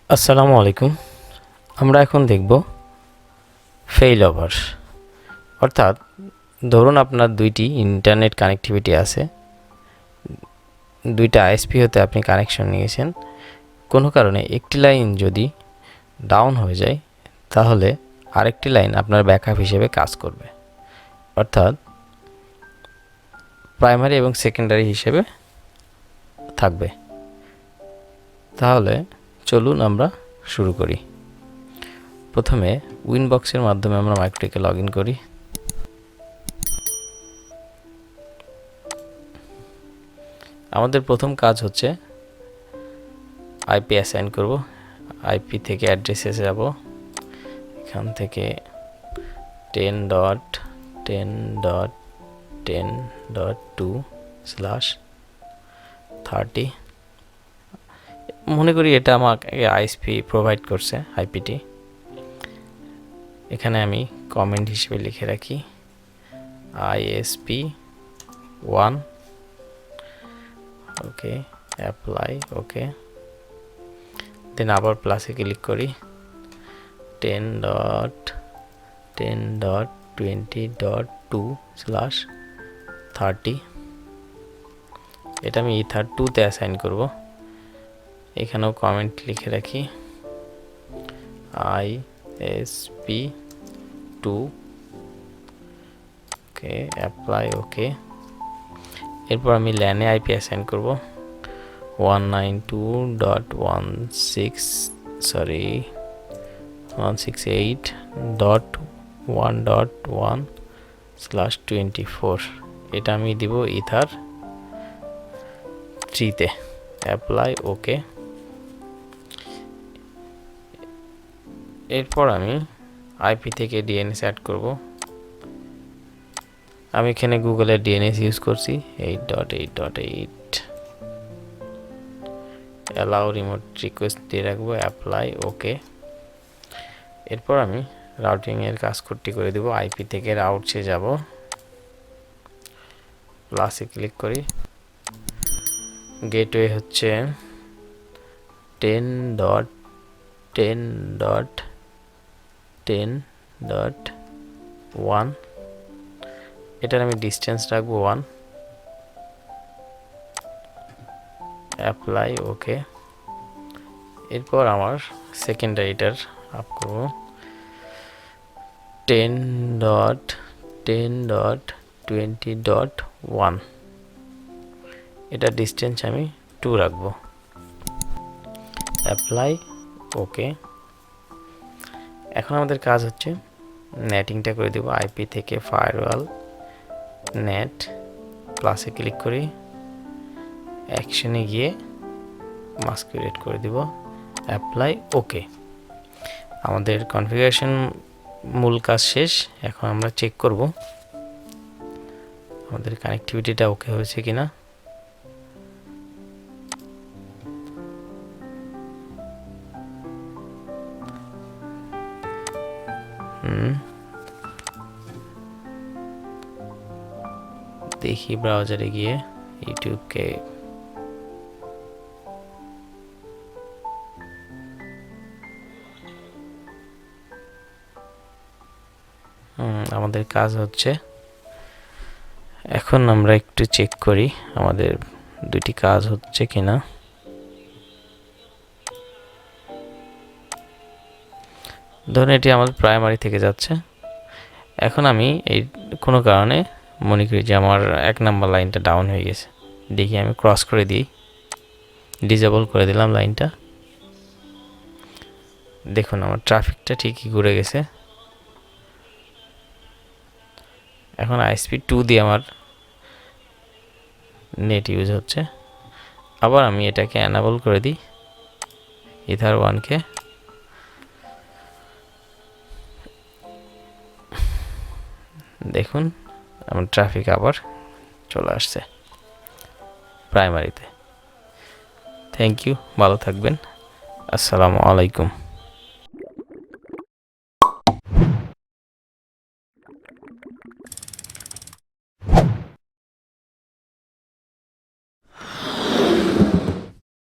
আসসালামু আলাইকুম। আমরা এখন দেখব ফেইল ওভার, অর্থাৎ ধরুন আপনার দুইটি ইন্টারনেট কানেক্টিভিটি আছে, দুইটা আইএসপি হতে আপনি কানেকশন নিয়েছেন। কোনো কারণে একটি লাইন যদি ডাউন হয়ে যায় তাহলে আরেকটি লাইন আপনার ব্যাকআপ হিসেবে কাজ করবে, অর্থাৎ প্রাইমারি এবং সেকেন্ডারি হিসেবে থাকবে। তাহলে চলুন আমরা শুরু করি। প্রথমে উইনবক্সের মাধ্যমে আমরা মাইক্রোটিকে লগ ইন করি। আমাদের প্রথম কাজ হচ্ছে আইপি অ্যাসাইন করব। আইপি থেকে অ্যাড্রেসে যাব, এখান থেকে 10.10.10.2/30। মনে করি এটা আমাকে আইএসপি প্রোভাইড করছে আইপিটি। এখানে আমি কমেন্ট হিসেবে লিখে রাখি ISP1, ওকে, অ্যাপ্লাই, ওকে, দেন আবার প্লাসে ক্লিক করি। 10.10.20.2/30, এটা আমি ইথার 2তে অ্যাসাইন করব। এখানেও কমেন্ট লিখে রাখি ISP2, ওকে, অ্যাপ্লাই, ওকে। এরপর আমি ল্যানে আইপি অ্যাসাইন করব 192.168.1.1/24, এটা আমি দিব ইথার 3তে, অ্যাপ্লাই, ওকে। এরপর আমি আইপি থেকে ডিএনএস অ্যাড করব। আমি এখানে গুগলের ডিএনএস ইউজ করছি 8.8.8। অ্যালাউ রিমোট রিকোয়েস্ট দিয়ে রাখবো, অ্যাপ্লাই, ওকে। এরপর আমি রাউটিং এর কাজটি করে দেব। আইপি থেকে রাউটসে যাব, প্লাসে ক্লিক করি। গেটওয়ে হচ্ছে 10.10.10.1, এটার আমি ডিস্টেন্স রাখবো 1, অ্যাপ্লাই, ওকে। এরপর আমার সেকেন্ডারিটার আপ করব 10.10.20.1, এটা ডিস্টেন্স আমি 2 রাখবো, অ্যাপ্লাই, ওকে। এখন আমাদের কাজ হচ্ছে নেটিংটা করে দেব। আইপি থেকে ফায়ারওয়াল নেট, প্লাসে ক্লিক করি, অ্যাকশনে গিয়ে মাস্ক ক্রিয়েট করে দিব, অ্যাপ্লাই, ওকে। আমাদের কনফিগারেশন মূল কাজ শেষ। এখন আমরা চেক করব আমাদের কানেক্টিভিটিটা ওকে হয়েছে কিনা। দেখি ব্রাউজারে গিয়ে ইউটিউবকে আমাদের কাজ হচ্ছে। এখন আমরা একটু চেক করি আমাদের দুটি কাজ হচ্ছে কিনা। ধরুন এটি আমাদের প্রাইমারি থেকে যাচ্ছে। এখন আমি এই কোনো কারণে মনে করি যে আমার 1 নাম্বার লাইনটা ডাউন হয়ে গেছে, দেখি আমি ক্রস করে দিই, ডিসেবল করে দিলাম লাইনটা। দেখুন আমার ট্রাফিকটা ঠিকই ঘুরে গেছে। এখন ISP2 দিয়ে আমার নেট ইউজ হচ্ছে। আবার আমি এটাকে অ্যানাবল করে দিই, ইথার 1কে। দেখুন আমার ট্রাফিক আবার চলে আসছে প্রাইমারিতে। থ্যাংক ইউ, ভালো থাকবেন। আসসালামু আলাইকুম।